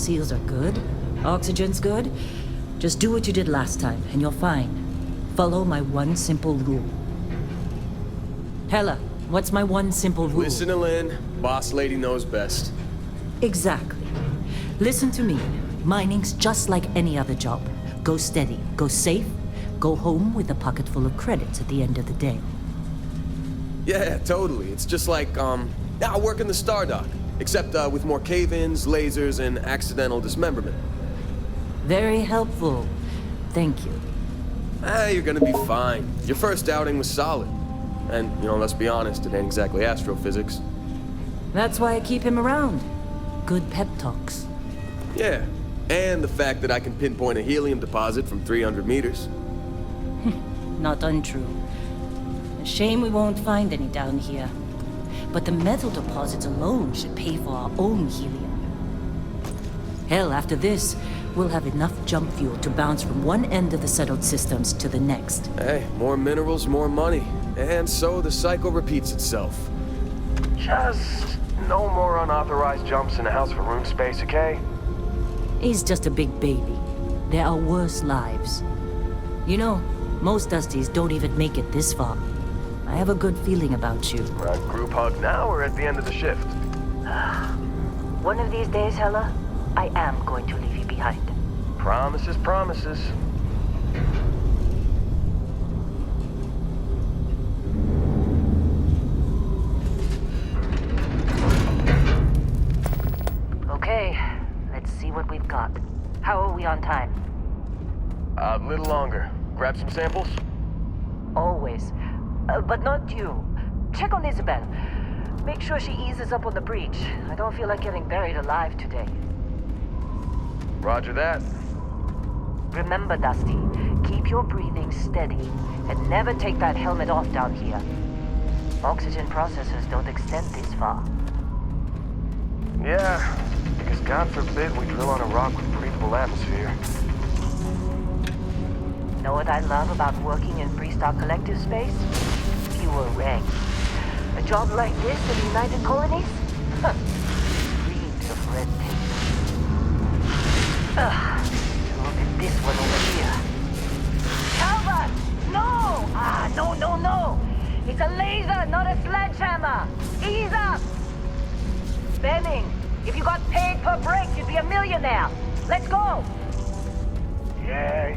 seals are good, oxygen's good, just do what you did last time, and you're fine. Follow my one simple rule. Hella, what's my one simple rule? Listen to Lynn. Boss lady knows best. Exactly. Listen to me. Mining's just like any other job. Go steady, go safe, go home with a pocket full of credits at the end of the day. Yeah, totally. It's just like, I work in the Star Dock. Except, with more cave-ins, lasers, and accidental dismemberment. Very helpful. Thank you. You're gonna be fine. Your first outing was solid. And, let's be honest, it ain't exactly astrophysics. That's why I keep him around. Good pep talks. Yeah, and the fact that I can pinpoint a helium deposit from 300 meters. Not untrue. A shame we won't find any down here. But the metal deposits alone should pay for our own helium. Hell, after this, we'll have enough jump fuel to bounce from one end of the settled systems to the next. Hey, more minerals, more money. And so the cycle repeats itself. Just no more unauthorized jumps in the house for room space, okay? He's just a big baby. There are worse lives. You know, most Dusties don't even make it this far. I have a good feeling about you. Group hug now or at the end of the shift? One of these days, Hella, I am going to leave you behind. Promises, promises. Okay, let's see what we've got. How are we on time? A little longer. Grab some samples? Always. But not you. Check on Isabel. Make sure she eases up on the breach. I don't feel like getting buried alive today. Roger that. Remember, Dusty, keep your breathing steady and never take that helmet off down here. Oxygen processors don't extend this far. Yeah, because God forbid we drill on a rock with breathable atmosphere. Know what I love about working in Freestar Collective space? Fewer regs. A job like this in the United Colonies? Huh. Dreams of red tape. Look at this one over here. Calvert! No! No! It's a laser, not a sledgehammer! Ease up! Benning, if you got paid per break, you'd be a millionaire. Let's go! Yeah,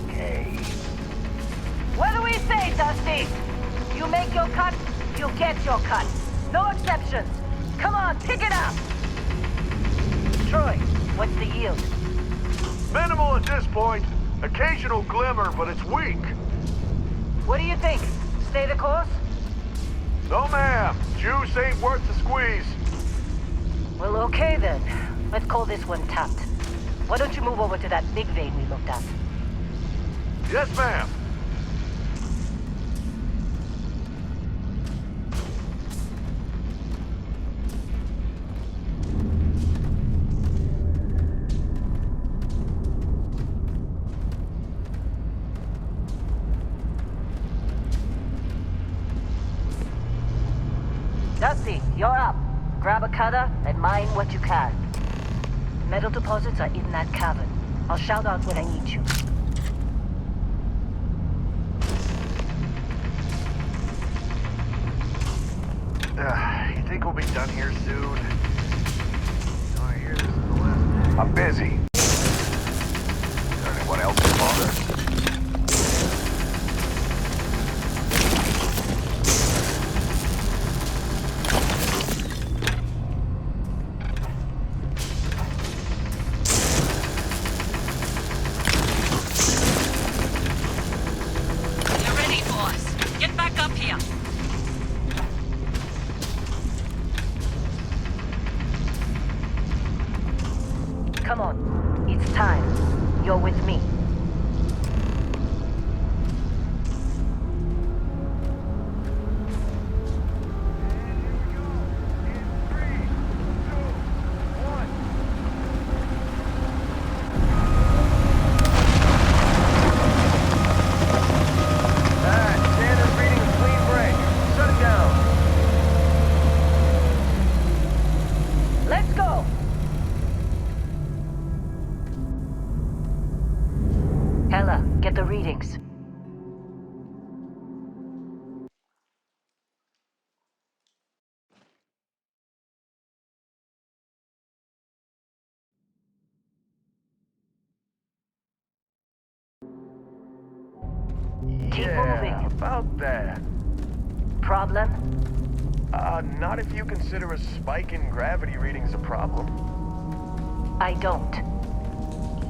okay. What do we say, Dusty? You make your cut, you get your cut. No exceptions. Come on, pick it up! Troy, what's the yield? Minimal at this point. Occasional glimmer, but it's weak. What do you think? Stay the course? No, ma'am. Juice ain't worth the squeeze. Well, okay then. Let's call this one tapped. Why don't you move over to that big vein we looked at? Yes, ma'am. Dusty, you're up. Grab a cutter and mine what you can. Metal deposits are in that cavern. I'll shout out when I need you. You think we'll be done here soon? I hear this is the last. I'm busy. Is there anyone else to bother? Come on. It's time. You're with me. readings. Keep moving. About that. Problem? Not if you consider a spike in gravity readings a problem. I don't.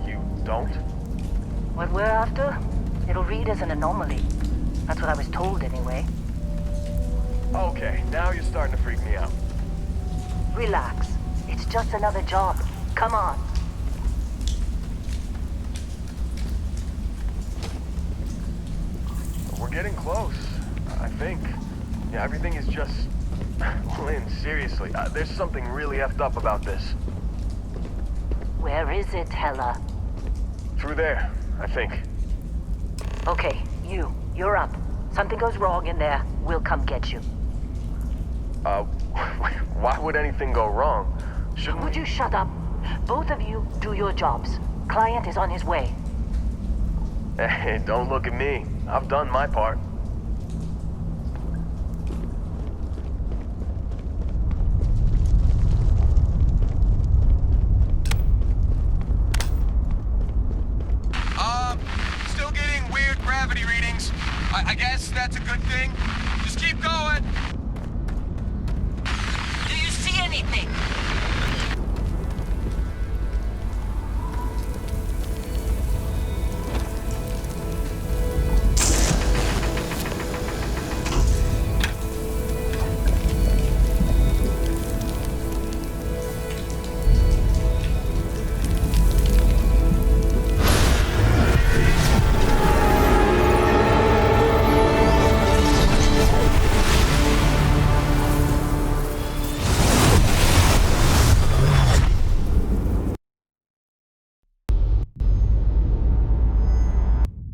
You don't? What we're after, it'll read as an anomaly. That's what I was told anyway. Okay, now you're starting to freak me out. Relax. It's just another job. Come on. We're getting close, I think. Yeah, everything is just... Lynn, seriously, there's something really effed up about this. Where is it, Hella? Through there, I think. Okay, you're up. Something goes wrong in there, we'll come get you. Why would anything go wrong? Shouldn't Would you shut up? Both of you do your jobs. Client is on his way. Hey, don't look at me. I've done my part. Still getting weird gravity readings. I guess that's a good thing. Just keep going. Do you see anything?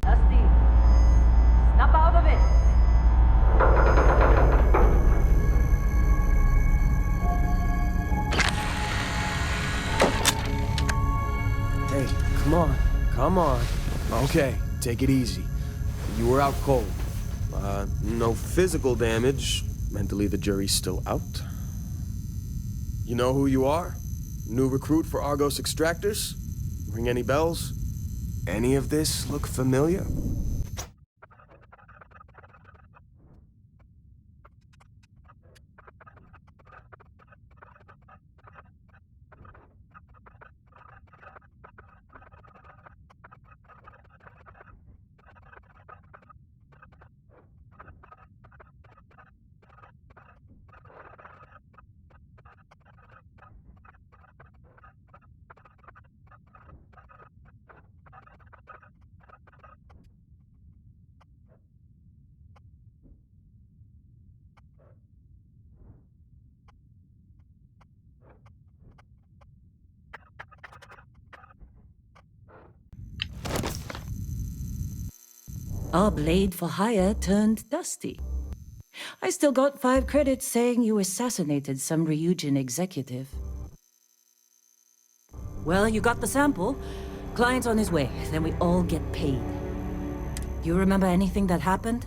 Dusty, snap out of it. Hey, come on. Okay, take it easy. You were out cold. No physical damage. Mentally, the jury's still out. You know who you are? New recruit for Argos Extractors? Ring any bells? Any of this look familiar? Our blade for hire turned dusty. I still got 5 credits saying you assassinated some Ryujin executive. Well, you got the sample. Client's on his way, then we all get paid. You remember anything that happened?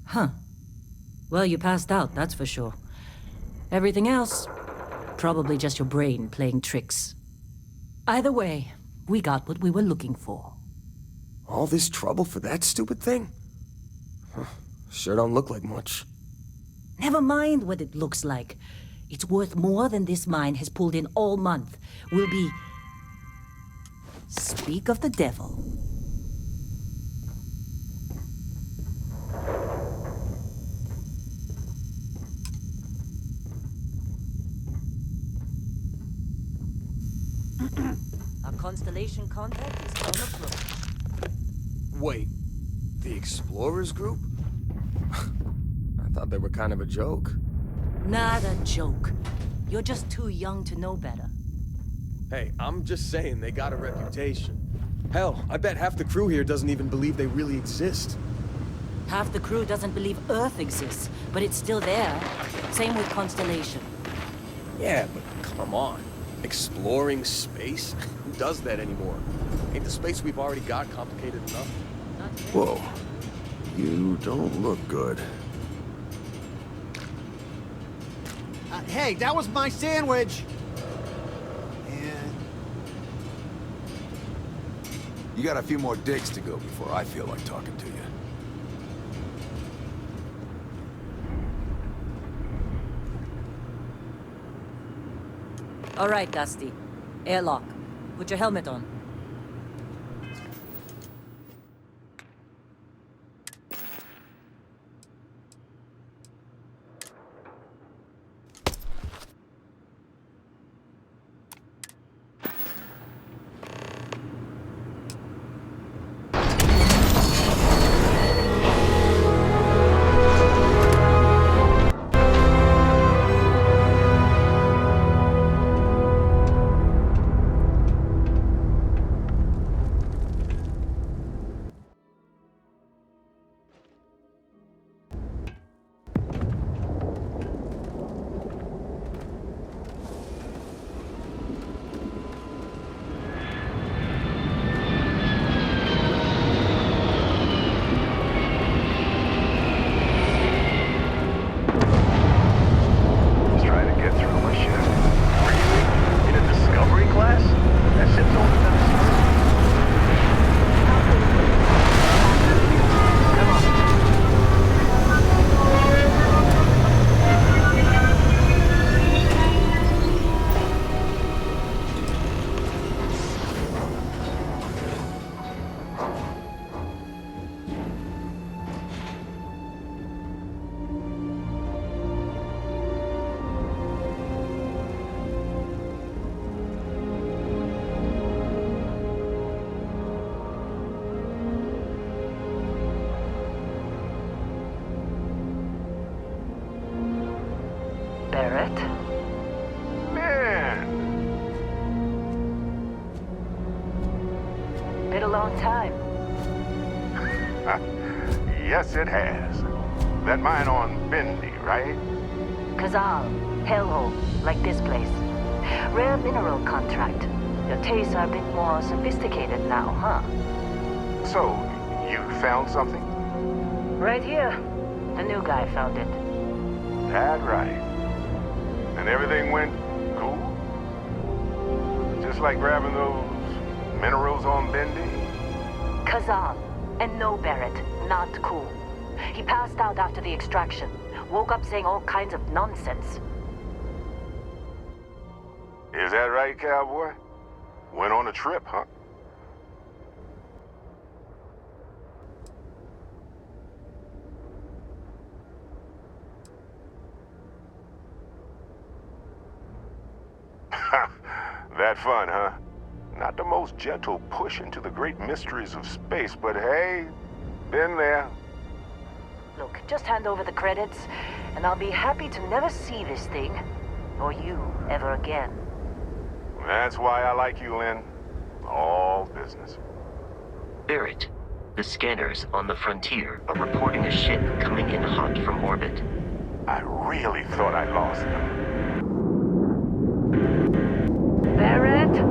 Huh. Well, you passed out, that's for sure. Everything else, probably just your brain playing tricks. Either way, we got what we were looking for. All this trouble for that stupid thing? Huh, sure don't look like much. Never mind what it looks like. It's worth more than this mine has pulled in all month. We'll be... Speak of the devil. Our Constellation contact is on approach. Wait, the Explorers group? I thought they were kind of a joke. Not a joke. You're just too young to know better. Hey, I'm just saying they got a reputation. Hell, I bet half the crew here doesn't even believe they really exist. Half the crew doesn't believe Earth exists, but it's still there. Same with Constellation. Yeah, but come on. Exploring space? Who does that anymore? Ain't the space we've already got complicated enough? Whoa. You don't look good. Hey, that was my sandwich! And... You got a few more digs to go before I feel like talking to you. All right, Dusty. Airlock. Put your helmet on. Trying to get through my ship. Really? In a discovery class? That ship's older than the sun. Come on. Barrett? Man! Been a long time. Yes, it has. That mine on Bendy, right? Kazal. Hellhole. Like this place. Rare mineral contract. Your tastes are a bit more sophisticated now, huh? So, you found something? Right here. The new guy found it. That right. And everything went cool? Just like grabbing those minerals on Bendy? Kazal. And no Barrett. Not cool. He passed out after the extraction. Woke up saying all kinds of nonsense. Is that right, cowboy? Went on a trip, huh? That fun, huh? Not the most gentle push into the great mysteries of space, but hey, been there. Look, just hand over the credits, and I'll be happy to never see this thing, or you, ever again. That's why I like you, Lynn. All business. Barrett, the scanners on the frontier are reporting a ship coming in hot from orbit. I really thought I lost them. Barrett?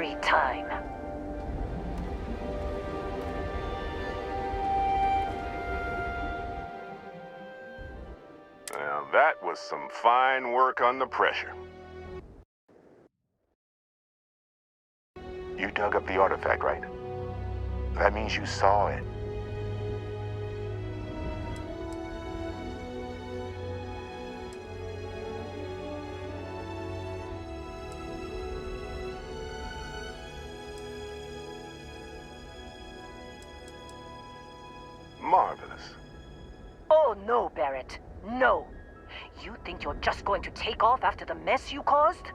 every time. Well, that was some fine work under pressure. You dug up the artifact, right? That means you saw it. Marvelous. Oh no, Barrett. No. You think you're just going to take off after the mess you caused?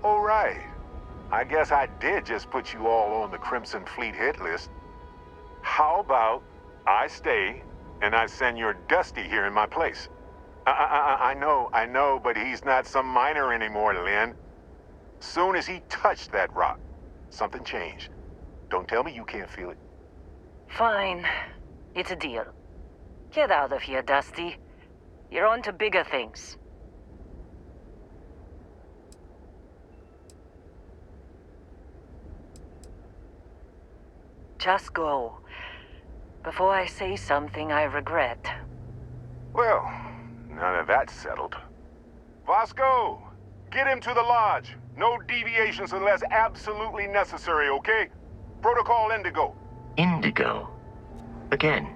All right. I guess I did just put you all on the Crimson Fleet hit list. How about I stay and I send your Dusty here in my place? I know, but he's not some miner anymore, Lynn. Soon as he touched that rock, something changed. Don't tell me you can't feel it. Fine. It's a deal. Get out of here, Dusty. You're on to bigger things. Just go. Before I say something I regret. Well, now that that's settled. Vasco, get him to the lodge. No deviations unless absolutely necessary, okay? Protocol Indigo. Indigo. Again.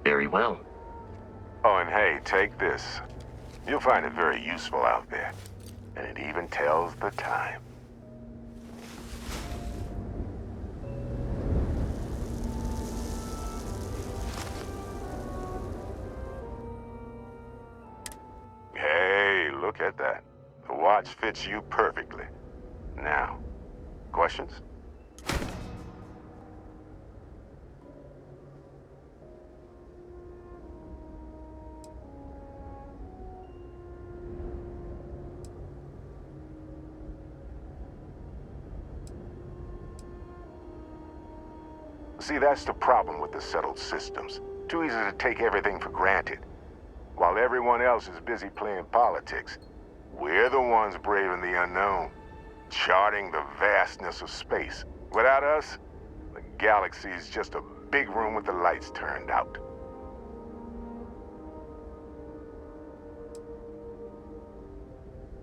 Very well. Oh, and hey, take this. You'll find it very useful out there. And it even tells the time. Hey, look at that. The watch fits you perfectly. Now, questions? See, that's the problem with the settled systems. Too easy to take everything for granted. While everyone else is busy playing politics, we're the ones braving the unknown, charting the vastness of space. Without us, the galaxy is just a big room with the lights turned out.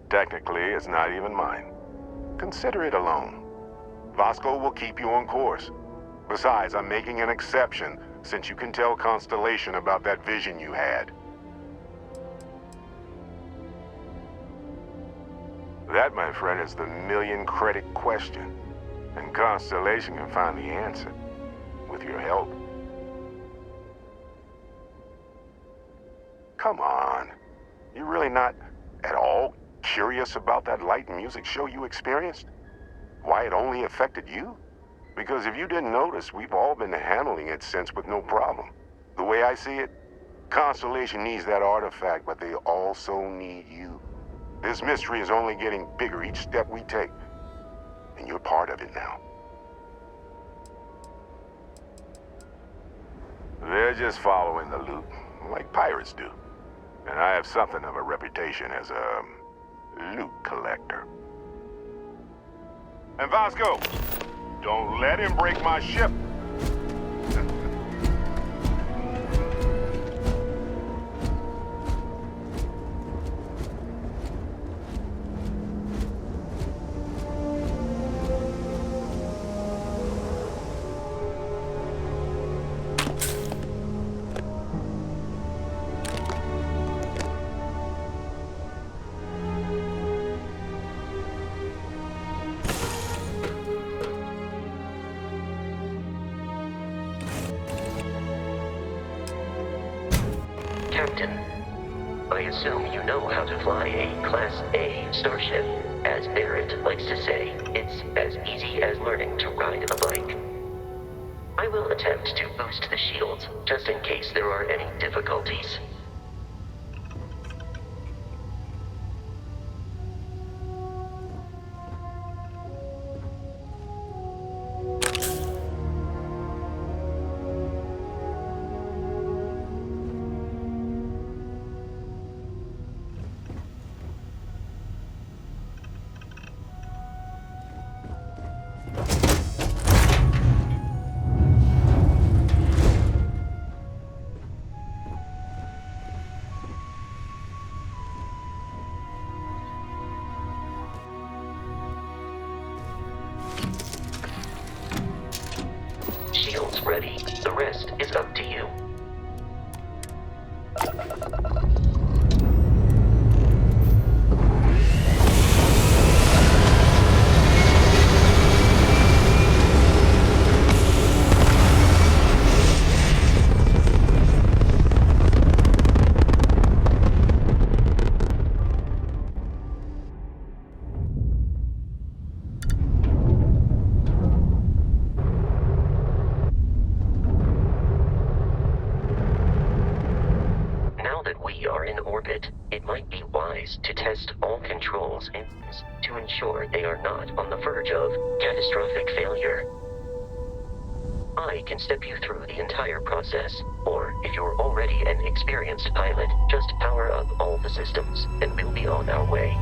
Technically, it's not even mine. Consider it a loan. Vasco will keep you on course. Besides, I'm making an exception since you can tell Constellation about that vision you had. That, my friend, is the million-credit question. And Constellation can find the answer, with your help. Come on. You're really not at all curious about that light and music show you experienced? Why it only affected you? Because if you didn't notice, we've all been handling it since with no problem. The way I see it, Constellation needs that artifact, but they also need you. This mystery is only getting bigger each step we take. And you're part of it now. They're just following the loot, like pirates do. And I have something of a reputation as a loot collector. And Vasco, don't let him break my ship. Captain, I assume you know how to fly a Class A starship. As Barrett likes to say, it's as easy as learning to ride a bike. I will attempt to boost the shields, just in case there are any difficulties. is ready, the rest is up to you. It might be wise to test all controls and to ensure they are not on the verge of catastrophic failure. I can step you through the entire process, or if you're already an experienced pilot, just power up all the systems, and we'll be on our way.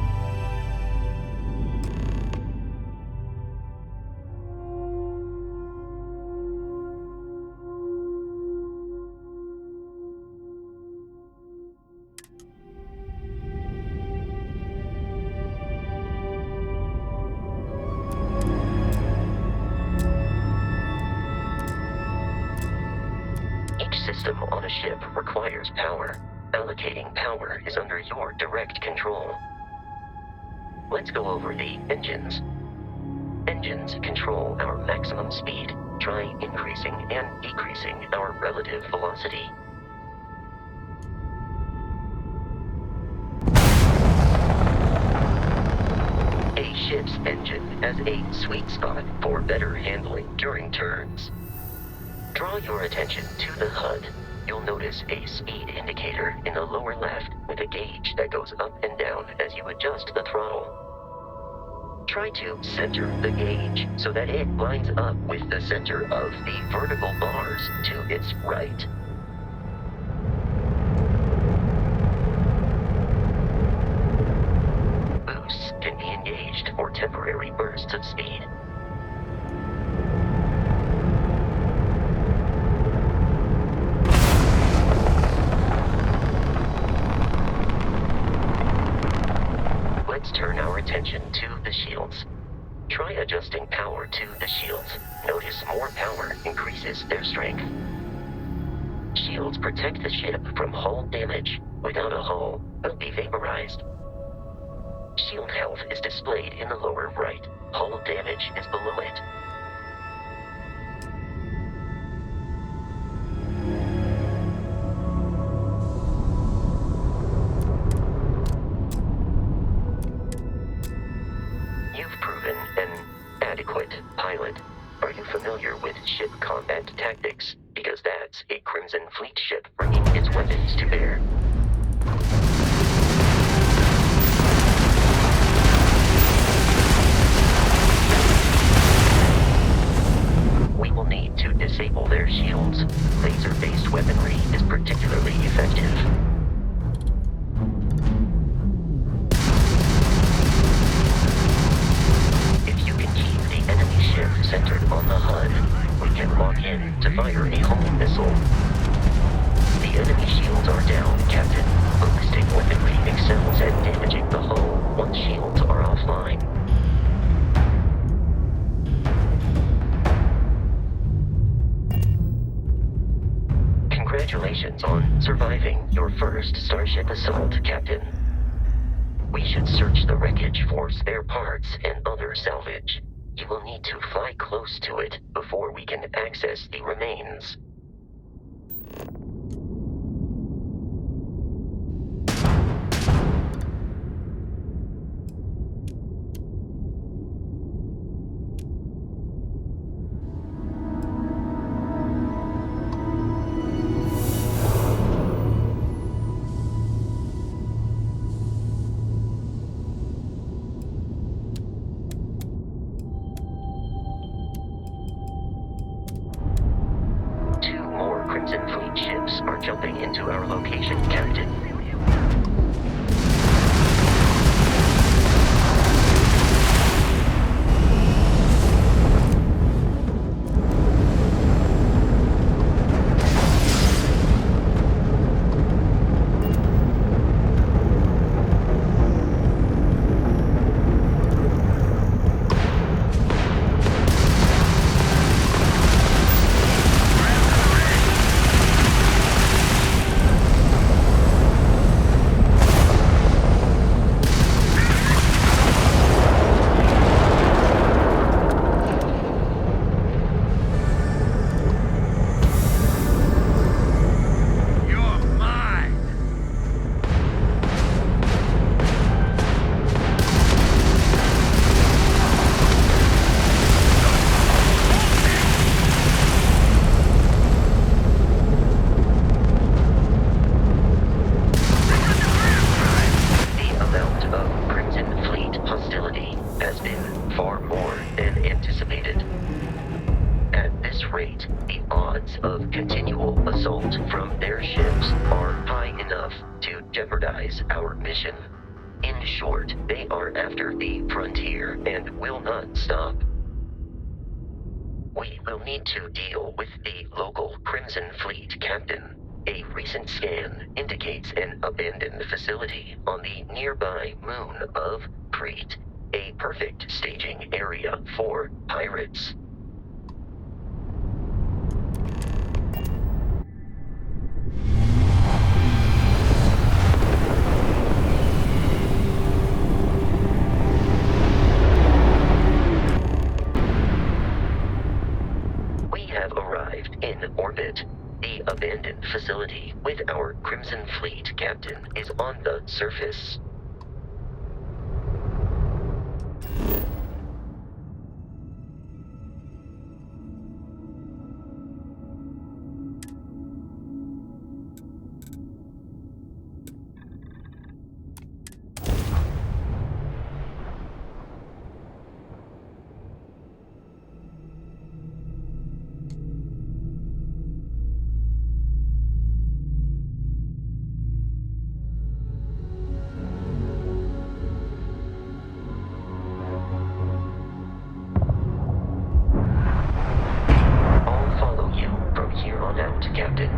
System on a ship requires power. Allocating power is under your direct control. Let's go over the engines. Engines control our maximum speed. Try increasing and decreasing our relative velocity. A ship's engine has a sweet spot for better handling during turns. Draw your attention to the HUD. You'll notice a speed indicator in the lower left with a gauge that goes up and down as you adjust the throttle. Try to center the gauge so that it lines up with the center of the vertical bars to its right. Boosts can be engaged for temporary bursts of speed. Let's turn our attention to the shields. Try adjusting power to the shields. Notice more power increases their strength. Shields protect the ship from hull damage. Without a hull, it'll be vaporized. Shield health is displayed in the lower right. Hull damage is below it. Pilot, are you familiar with ship combat tactics? Because that's a Crimson Fleet ship bringing its weapons to bear. We will need to disable their shields. Laser-based weaponry is particularly effective. Centered on the HUD, we can lock in to fire a hull missile. The enemy shields are down, Captain. Ballistic weaponry excels at damaging the hull once shields are offline. Congratulations on surviving your first Starship assault, Captain. We should search the wreckage for spare parts and other salvage. You will need to fly close to it before we can access the remains. Crimson Fleet ships are jumping into our location, Captain. anticipated. At this rate, the odds of continual assault from their ships are high enough to jeopardize our mission. In short, they are after the frontier and will not stop. We will need to deal with the local Crimson Fleet captain. A recent scan indicates an abandoned facility on the nearby moon of Crete, a perfect staging area for pirates. We have arrived in orbit. The abandoned facility with our Crimson Fleet captain is on the surface. I'll follow you from here on out, Captain.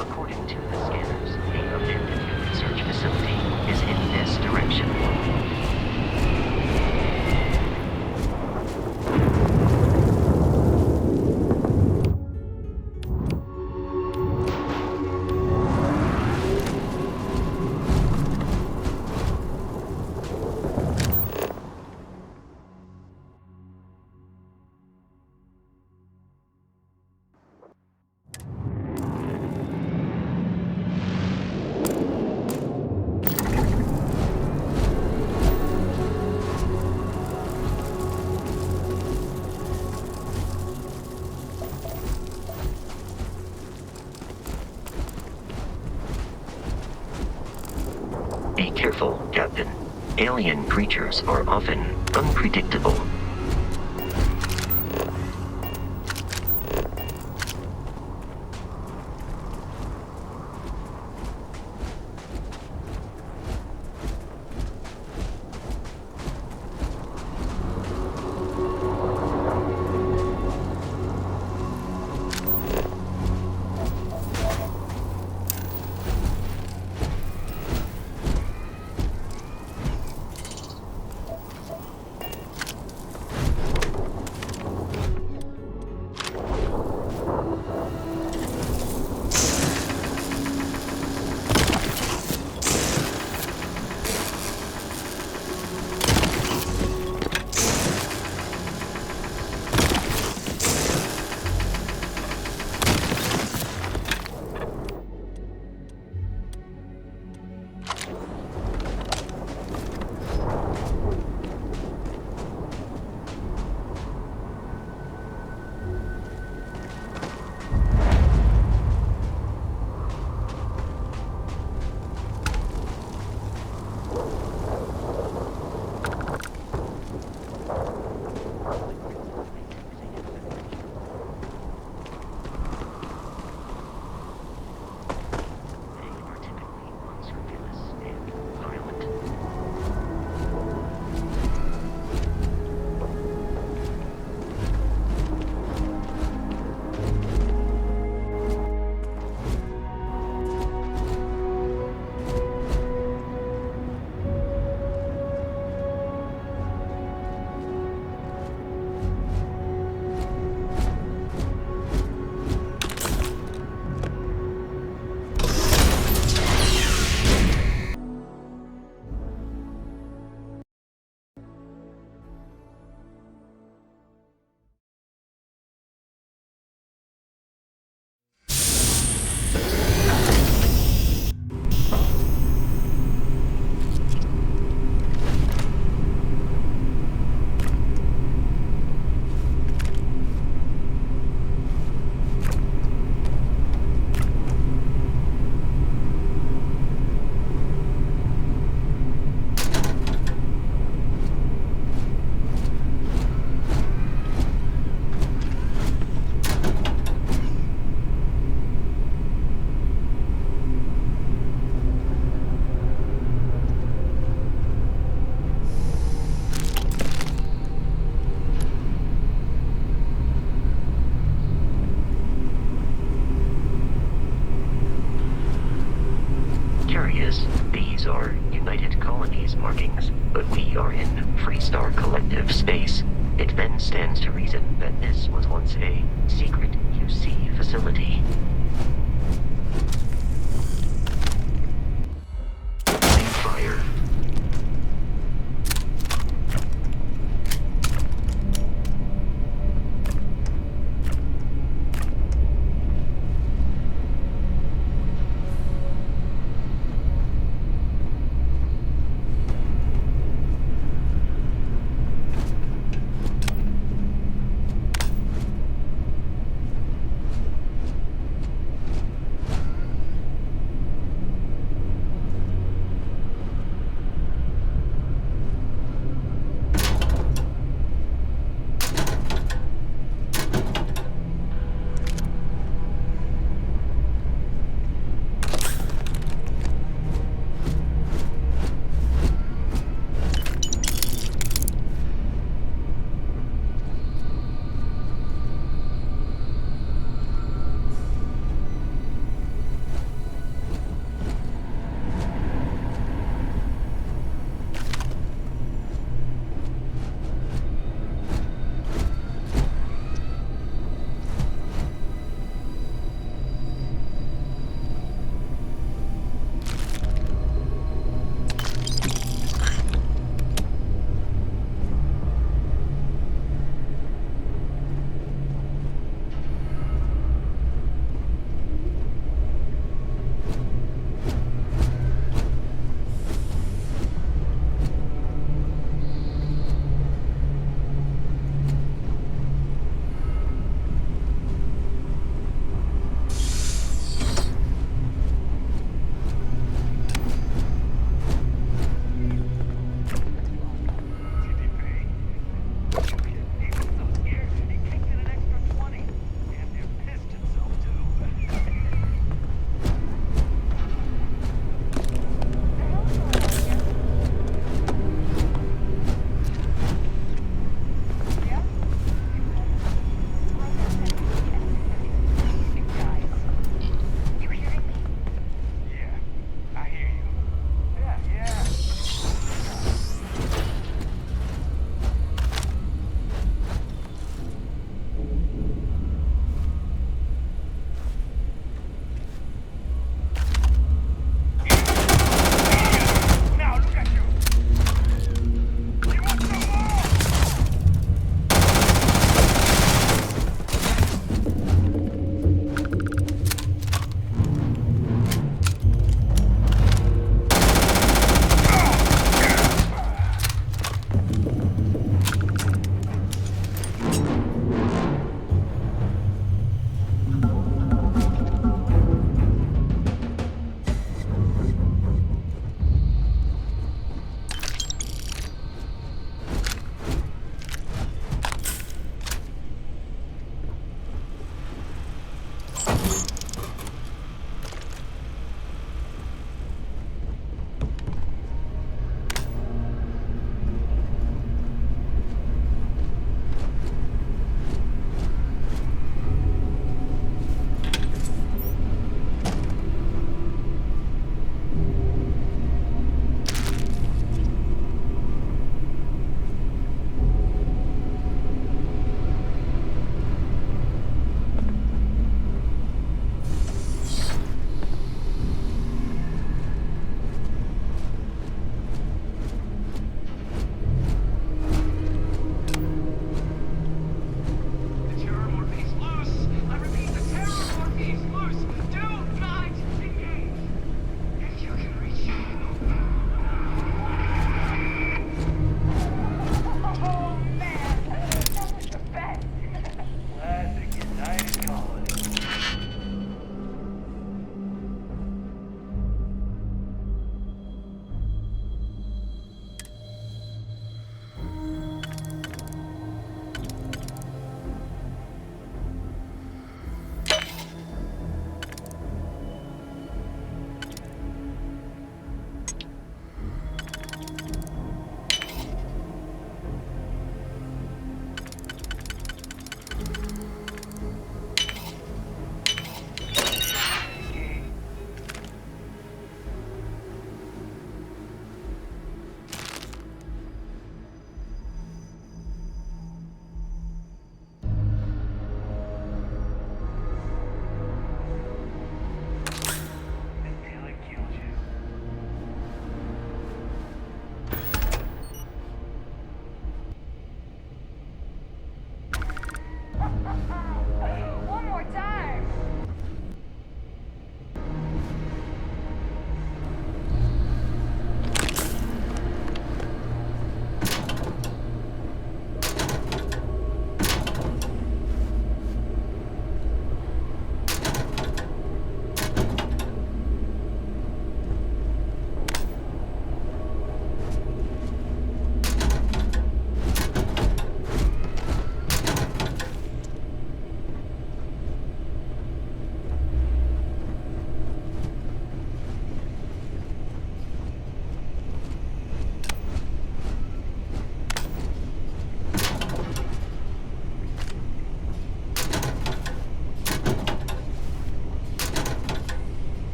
According to the scanners, the abandoned research facility is in this direction. Be careful, Captain. Alien creatures are often unpredictable. these markings, but we are in Freestar Collective space. It then stands to reason that this was once a secret UC facility. Fire.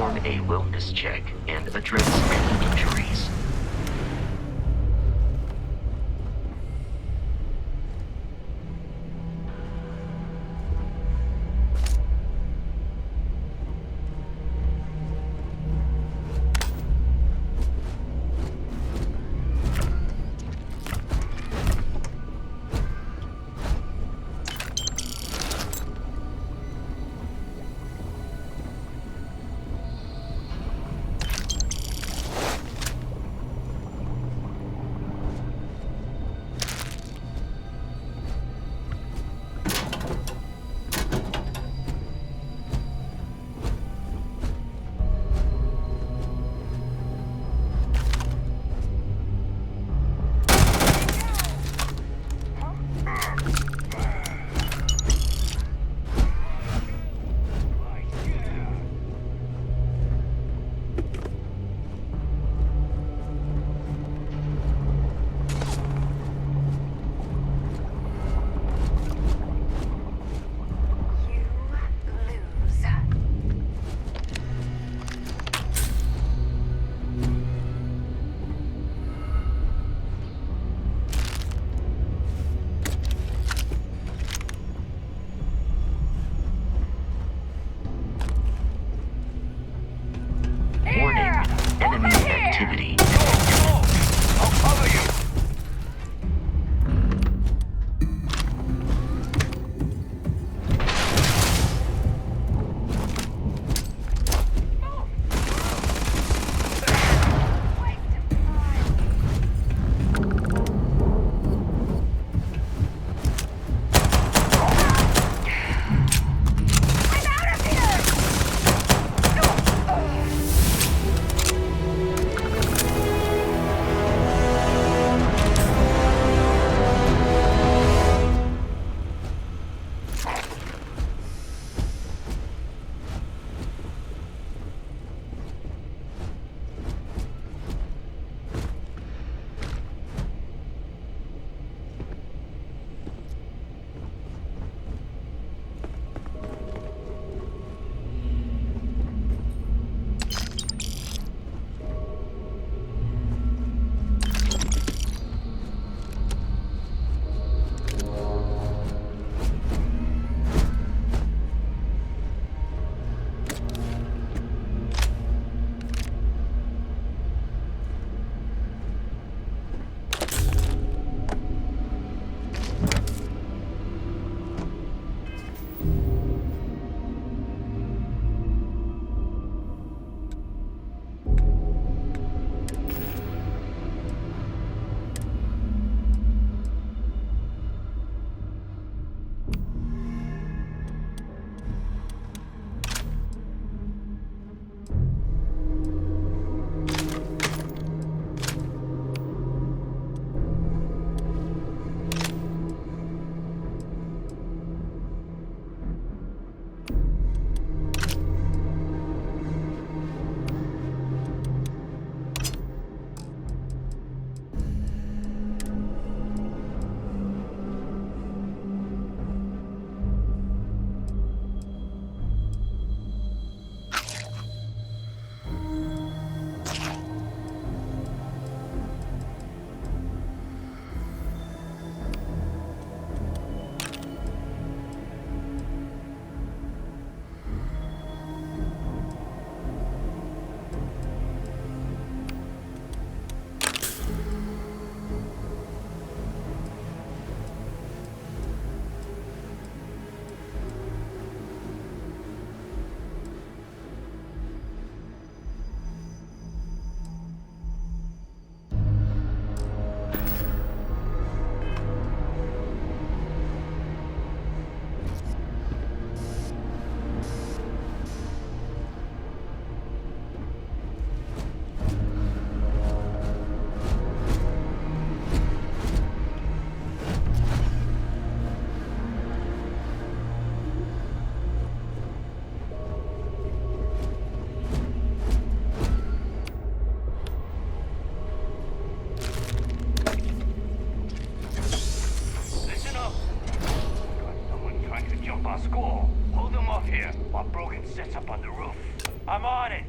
perform a wellness check and address any injuries. Warning, enemy activity. I'll cover you. Our school. Hold them off here while Brogan sets up on the roof. I'm on it.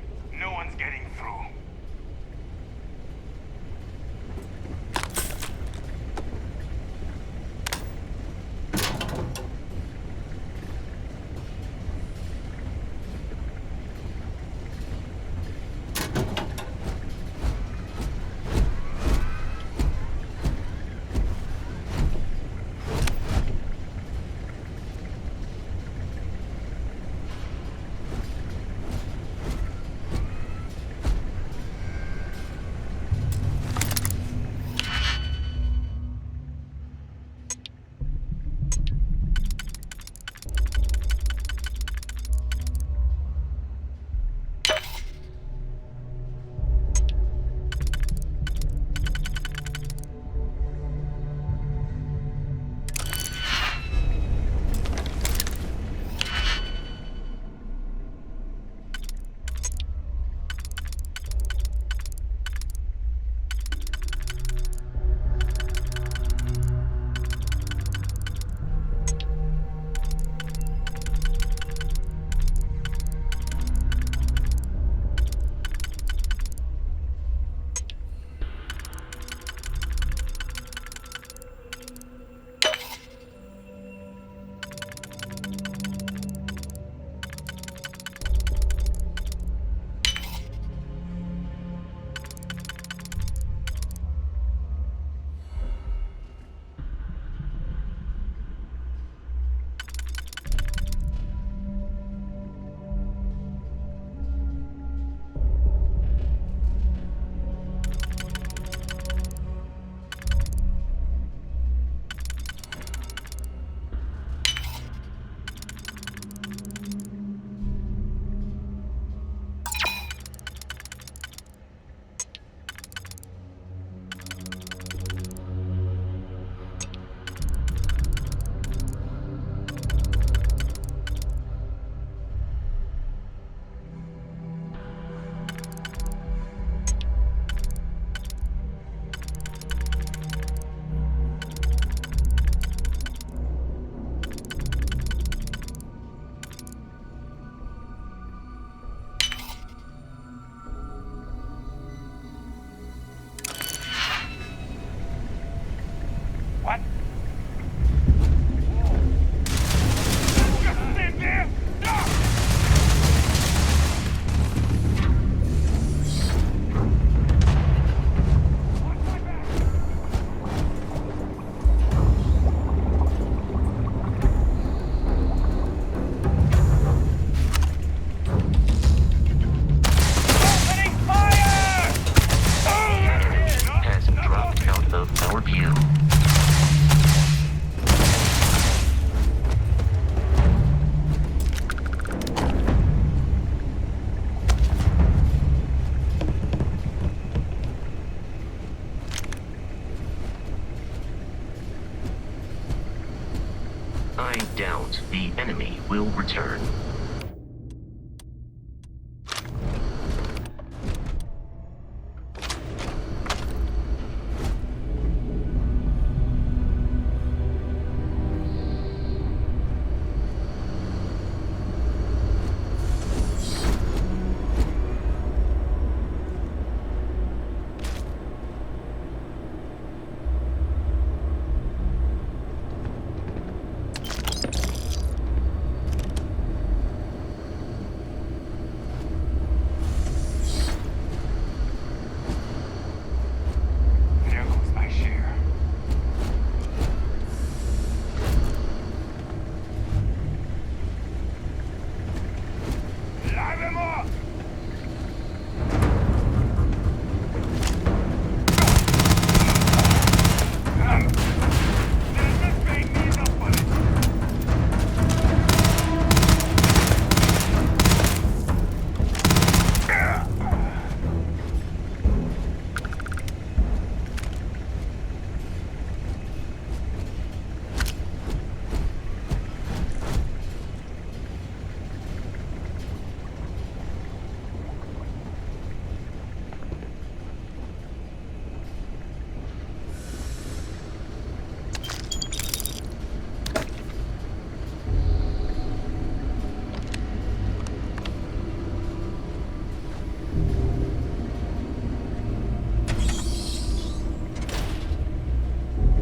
will return. There goes my share. Lave-moi! This made me the bullet.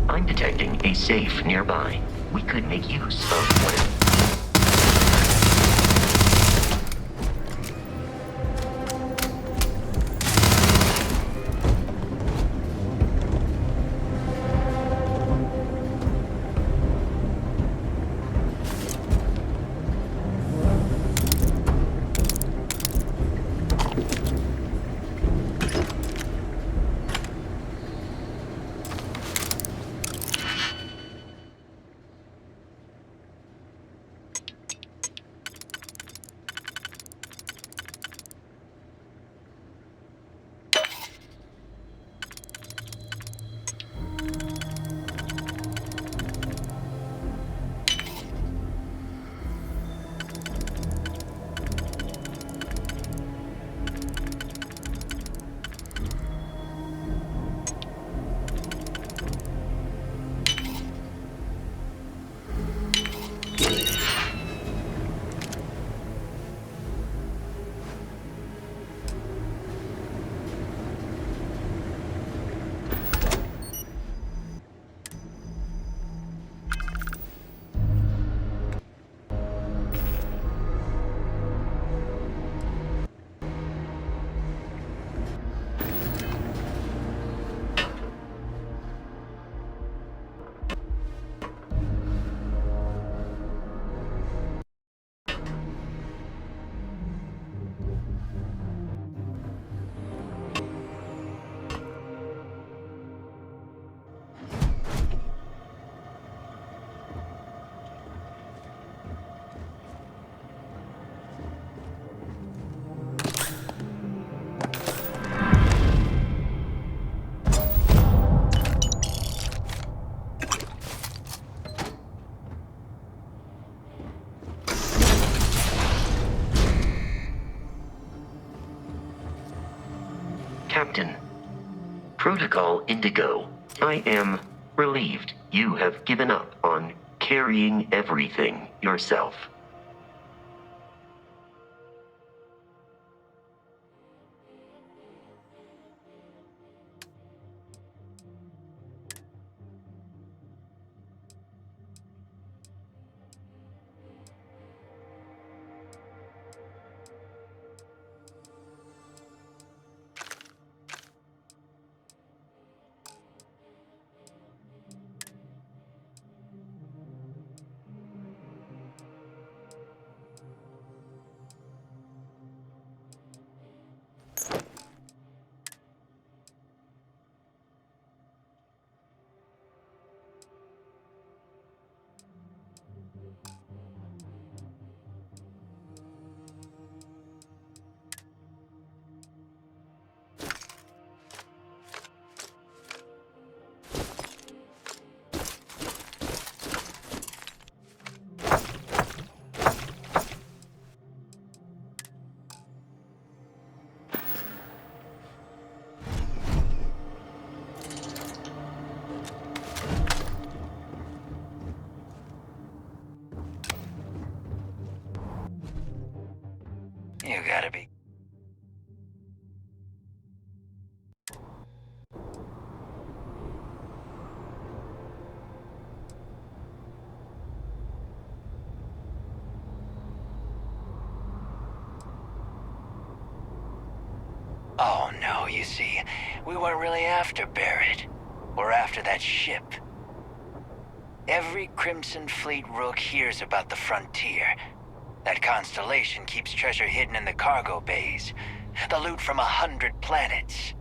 I'm detecting a safe nearby. We could make use of one of Captain. Protocol Indigo. I am relieved you have given up on carrying everything yourself. gotta be. Oh no, you see, we weren't really after Barrett. We're after that ship. Every Crimson Fleet rook hears about the frontier. That constellation keeps treasure hidden in the cargo bays. The loot from 100 planets.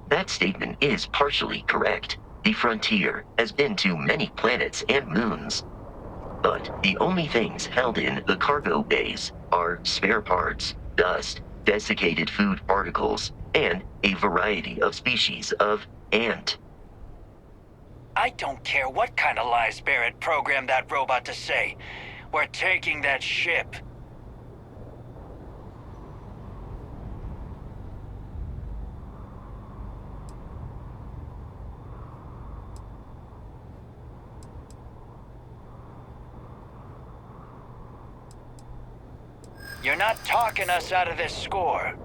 That statement is partially correct. The frontier has been to many planets and moons. But the only things held in the cargo bays are spare parts, dust, desiccated food particles, and a variety of species of ant. I don't care what kind of lies Barrett programmed that robot to say. We're taking that ship. You're not talking us out of this score.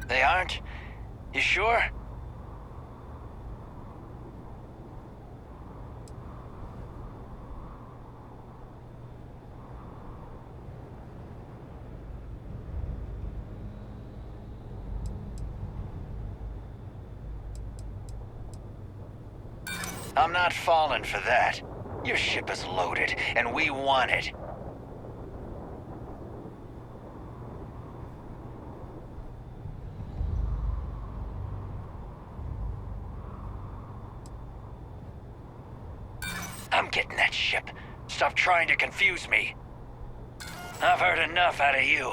They aren't? You sure? I'm not falling for that. Your ship is loaded, and we want it. I'm getting that ship. Stop trying to confuse me. I've heard enough out of you.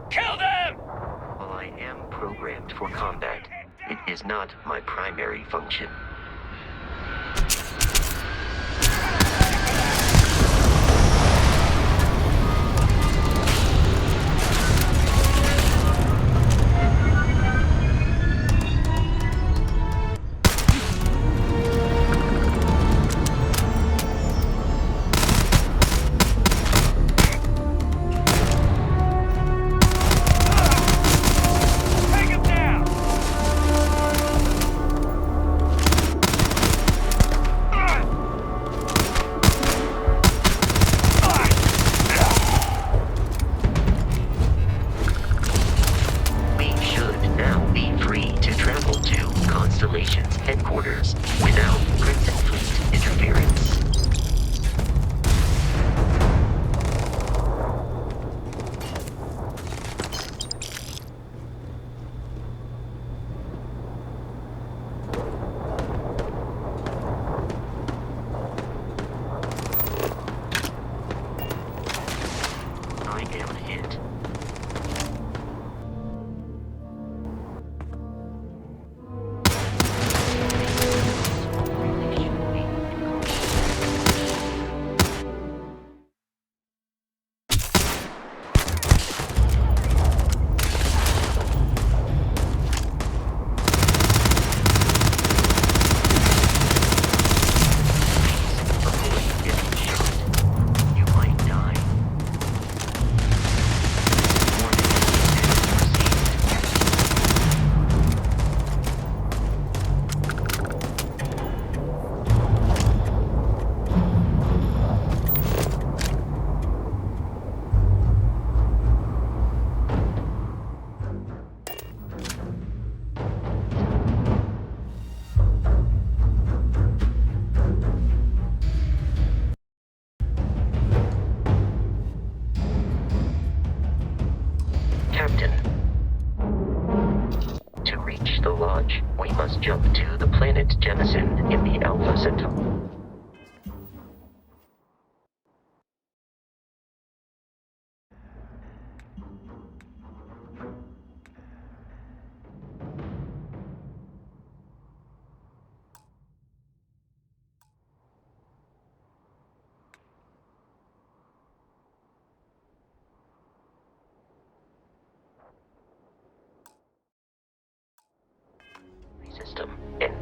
Kill them! While I am programmed for combat, it is not my primary function. Take him down! We should now be free to travel to Constellation's headquarters without Crimson Fleet interference. I am hit. Avoid getting shot. You might die. Captain. To reach the lodge, we must jump to the planet Jemison in the Alpha Centauri.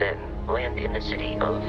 then land in the city of...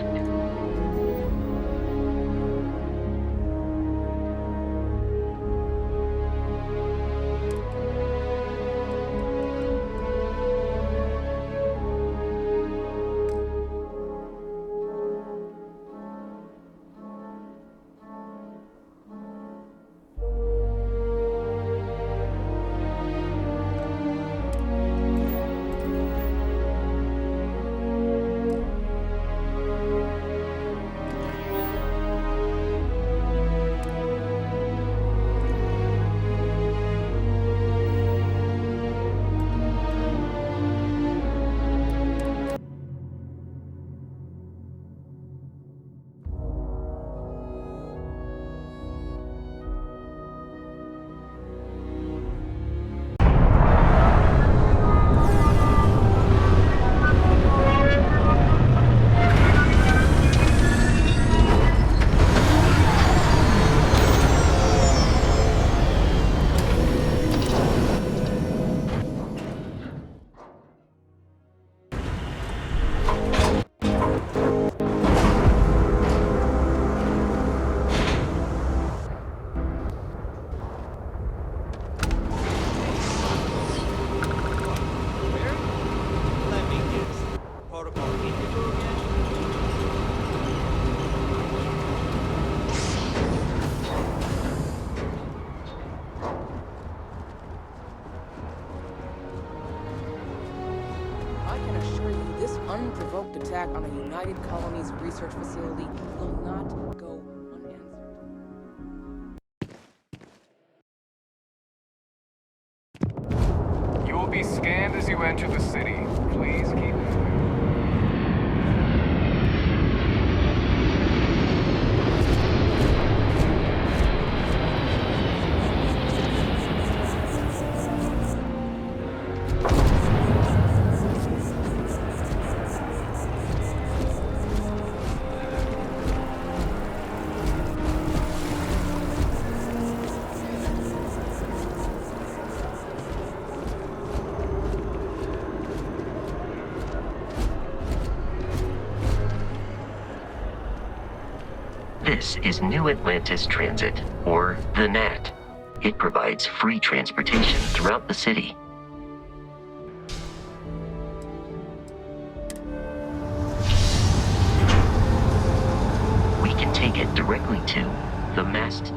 Unprovoked attack on a United Colonies research facility will not go unanswered. You will be scanned as you enter the city. Please keep... This is New Atlantis Transit, or the NAT. It provides free transportation throughout the city. We can take it directly to the mast.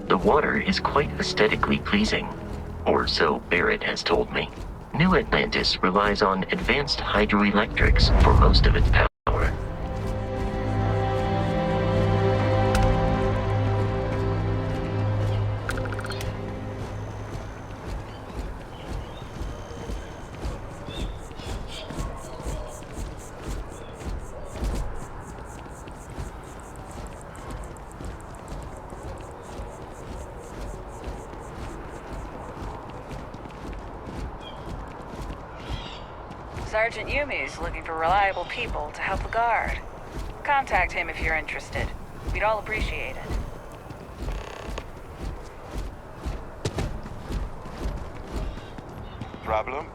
The water is quite aesthetically pleasing, or so Barrett has told me. New Atlantis relies on advanced hydroelectrics for most of its power. Sergeant Yumi's looking for reliable people to help the guard. Contact him if you're interested. We'd all appreciate it. Problem?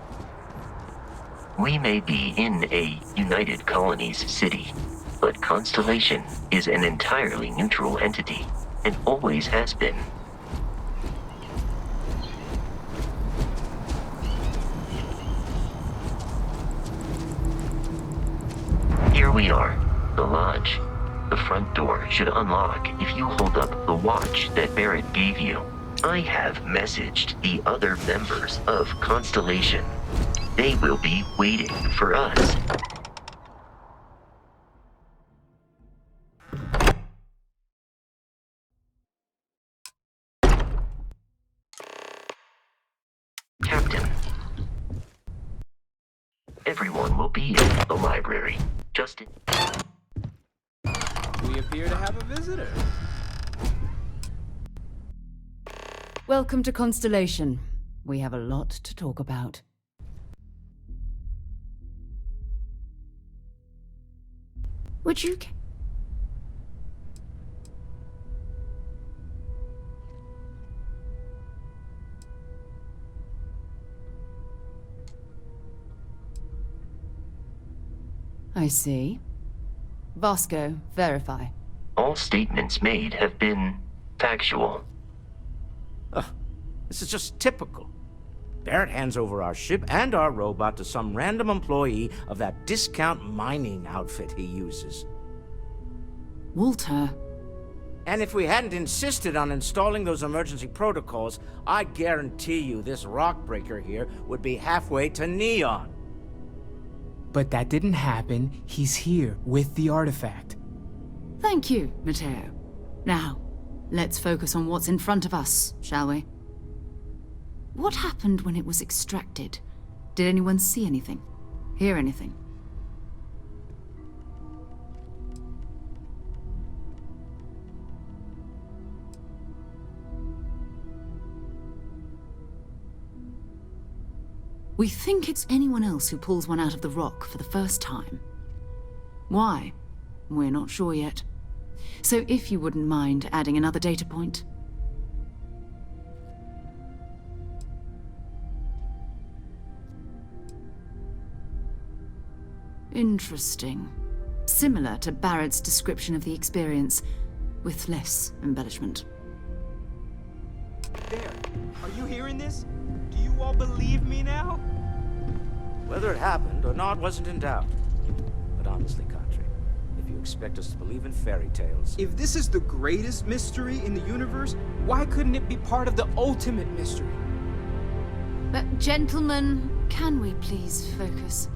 We may be in a United Colonies city, but Constellation is an entirely neutral entity, and always has been. Here we are, the lodge. The front door should unlock if you hold up the watch that Barrett gave you. I have messaged the other members of Constellation. They will be waiting for us. Captain. Everyone will be in the library. Just... We appear to have a visitor. Welcome to Constellation. We have a lot to talk about. Would you... I see. Vasco, verify. All statements made have been factual. This is just typical. Barrett hands over our ship and our robot to some random employee of that discount mining outfit he uses. Walter. And if we hadn't insisted on installing those emergency protocols, I guarantee you this rock breaker here would be halfway to Neon. But that didn't happen. He's here with the artifact. Thank you, Matteo. Now, let's focus on what's in front of us, shall we? What happened when it was extracted? Did anyone see anything? Hear anything? We think it's anyone else who pulls one out of the rock for the first time. Why? We're not sure yet. So if you wouldn't mind adding another data point. Interesting. Similar to Barrett's description of the experience, with less embellishment. There. Are you hearing this? Do you all believe me now? Whether it happened or not wasn't in doubt. But honestly, Country, if you expect us to believe in fairy tales... If this is the greatest mystery in the universe, why couldn't it be part of the ultimate mystery? But gentlemen, can we please focus?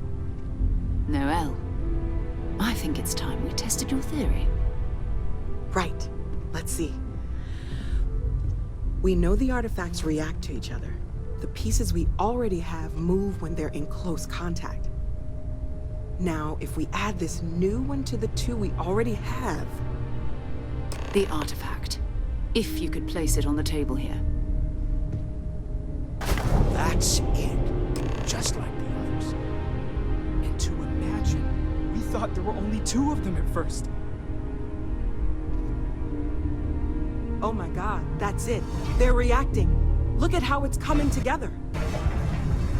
Noel, I think it's time we tested your theory. Right. Let's see. We know the artifacts react to each other. The pieces we already have move when they're in close contact. Now, if we add this new one to the two we already have... The artifact. If you could place it on the table here. That's it. Just like the others. And to imagine, we thought there were only two of them at first. Oh my god, that's it. They're reacting. Look at how it's coming together.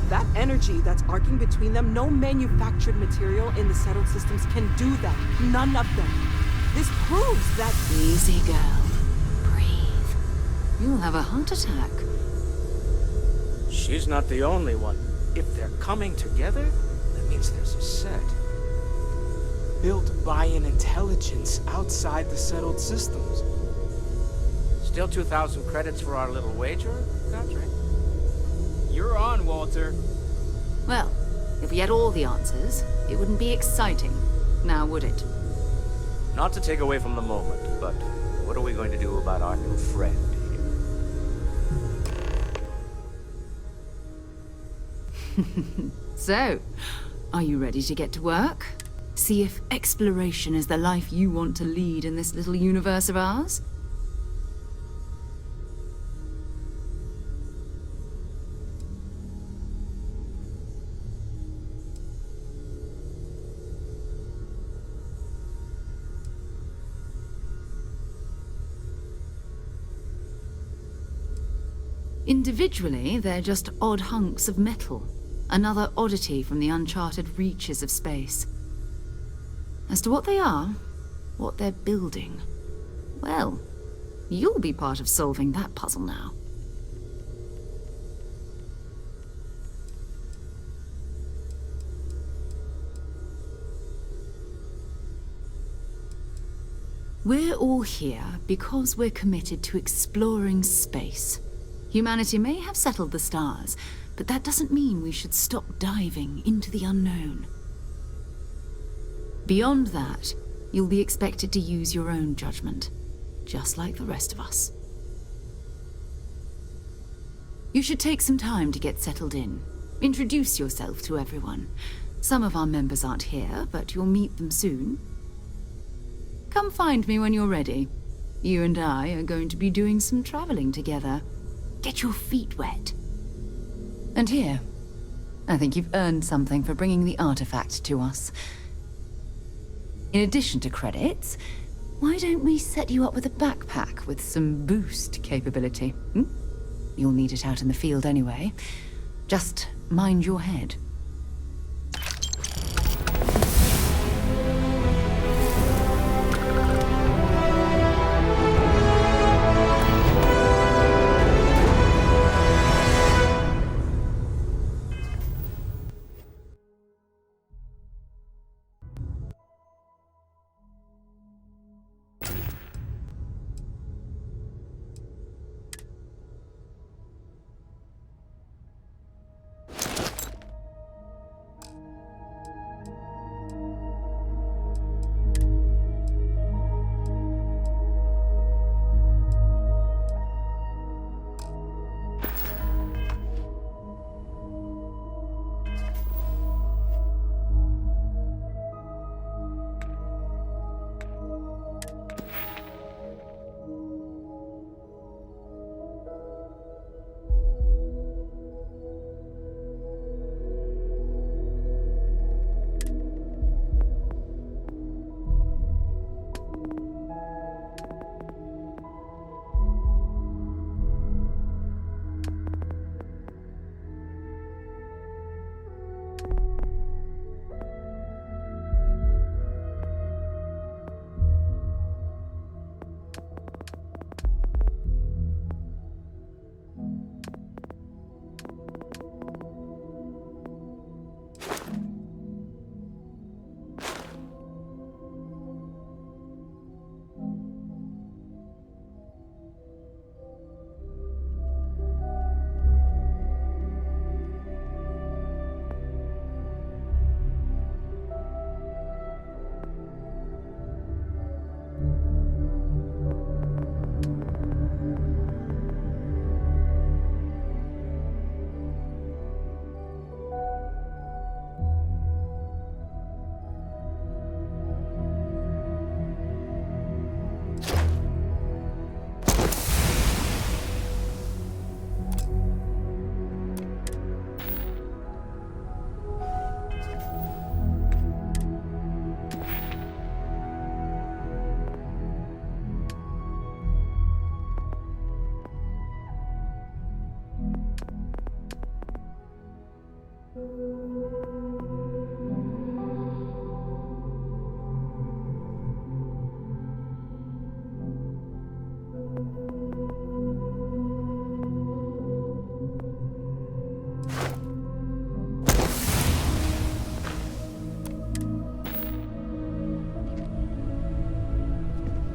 That energy that's arcing between them, no manufactured material in the settled systems can do that. None of them. This proves that... Easy, girl. Breathe. You'll have a heart attack. She's not the only one. If they're coming together, that means there's a set. Built by an intelligence outside the settled systems. Still 2,000 credits for our little wager, Country? You're on, Walter. Well, if we had all the answers, it wouldn't be exciting, now would it? Not to take away from the moment, but what are we going to do about our new friend here? So, are you ready to get to work? See if exploration is the life you want to lead in this little universe of ours? Individually, they're just odd hunks of metal. Another oddity from the uncharted reaches of space. As to what they are, what they're building, well, you'll be part of solving that puzzle now. We're all here because we're committed to exploring space. Humanity may have settled the stars, but that doesn't mean we should stop diving into the unknown. Beyond that, you'll be expected to use your own judgment, just like the rest of us. You should take some time to get settled in. Introduce yourself to everyone. Some of our members aren't here, but you'll meet them soon. Come find me when you're ready. You and I are going to be doing some traveling together. Get your feet wet. And here, I think you've earned something for bringing the artifact to us. In addition to credits, why don't we set you up with a backpack with some boost capability? You'll need it out in the field anyway. Just mind your head.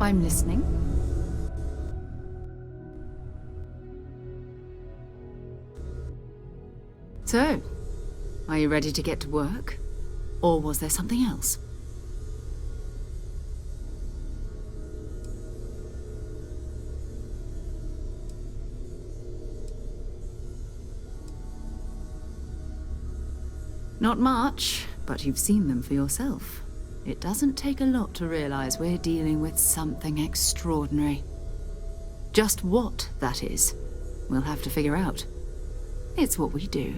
I'm listening. So, are you ready to get to work? Or was there something else? Not much, but you've seen them for yourself. It doesn't take a lot to realize we're dealing with something extraordinary. Just what that is, we'll have to figure out. It's what we do.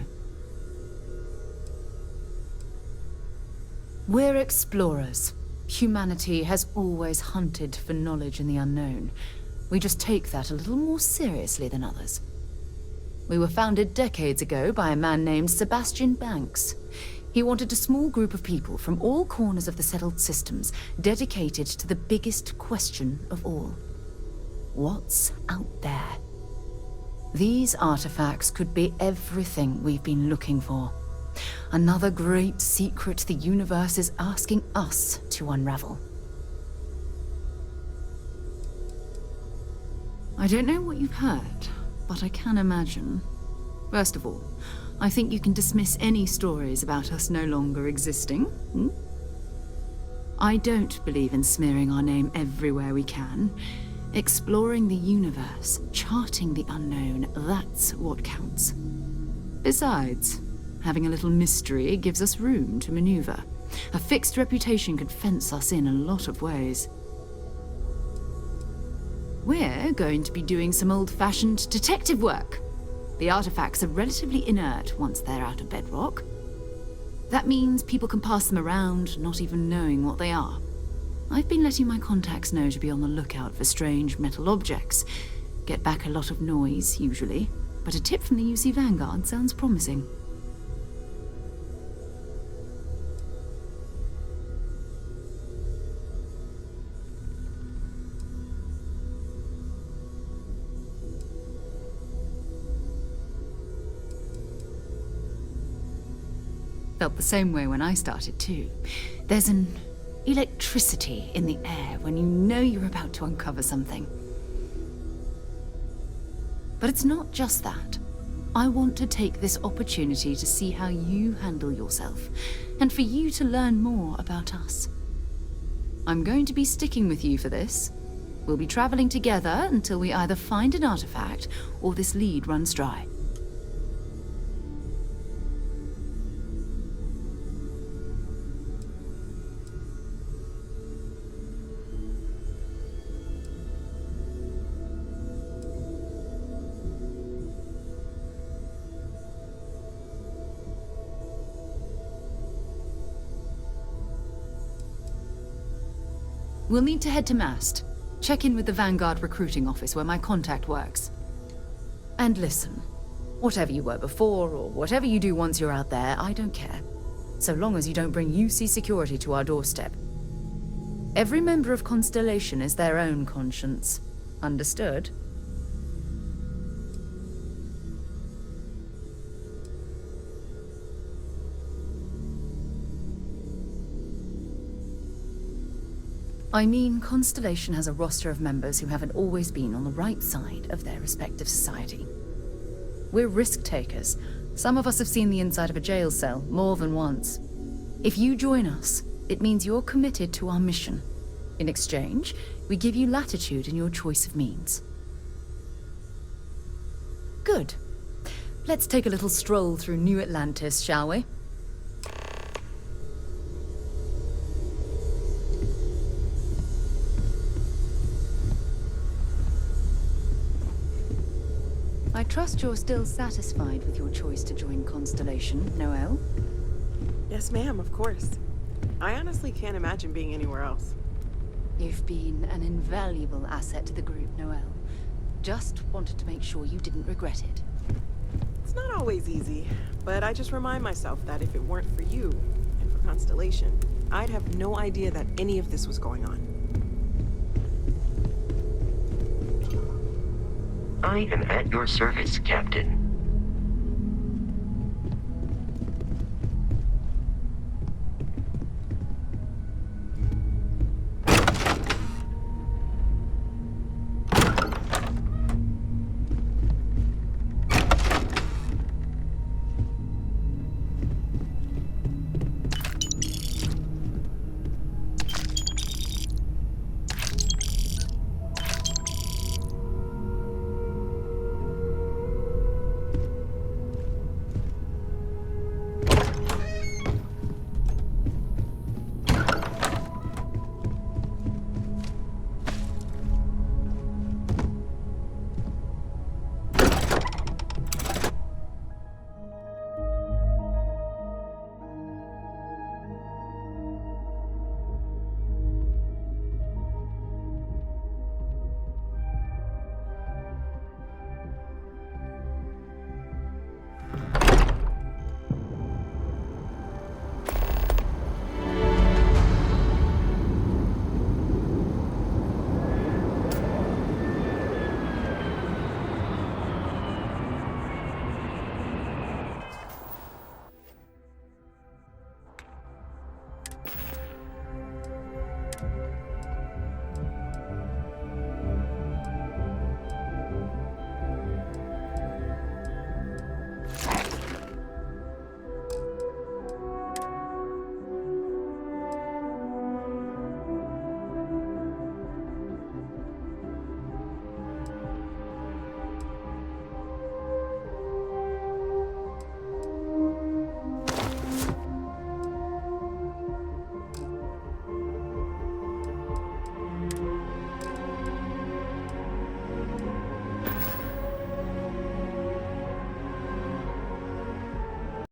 We're explorers. Humanity has always hunted for knowledge in the unknown. We just take that a little more seriously than others. We were founded decades ago by a man named Sebastian Banks. He wanted a small group of people from all corners of the settled systems dedicated to the biggest question of all. What's out there? These artifacts could be everything we've been looking for. Another great secret the universe is asking us to unravel. I don't know what you've heard, but I can imagine. First of all, I think you can dismiss any stories about us no longer existing. I don't believe in smearing our name everywhere we can. Exploring the universe, charting the unknown, that's what counts. Besides, having a little mystery gives us room to maneuver. A fixed reputation could fence us in a lot of ways. We're going to be doing some old-fashioned detective work. The artifacts are relatively inert once they're out of bedrock. That means people can pass them around, not even knowing what they are. I've been letting my contacts know to be on the lookout for strange metal objects. Get back a lot of noise, usually, but a tip from the UC Vanguard sounds promising. Felt the same way when I started too. There's an electricity in the air when you know you're about to uncover something. But it's not just that. I want to take this opportunity to see how you handle yourself, and for you to learn more about us. I'm going to be sticking with you for this. We'll be traveling together until we either find an artifact or this lead runs dry. We'll need to head to Mast. Check in with the Vanguard recruiting office where my contact works. And listen, whatever you were before, or whatever you do once you're out there, I don't care. So long as you don't bring UC security to our doorstep. Every member of Constellation is their own conscience. Understood? I mean, Constellation has a roster of members who haven't always been on the right side of their respective society. We're risk takers. Some of us have seen the inside of a jail cell more than once. If you join us, it means you're committed to our mission. In exchange, we give you latitude in your choice of means. Good. Let's take a little stroll through New Atlantis, shall we? I trust you're still satisfied with your choice to join Constellation, Noel? Yes, ma'am, of course. I honestly can't imagine being anywhere else. You've been an invaluable asset to the group, Noel. Just wanted to make sure you didn't regret it. It's not always easy, but I just remind myself that if it weren't for you, and for Constellation, I'd have no idea that any of this was going on. I am at your service, Captain.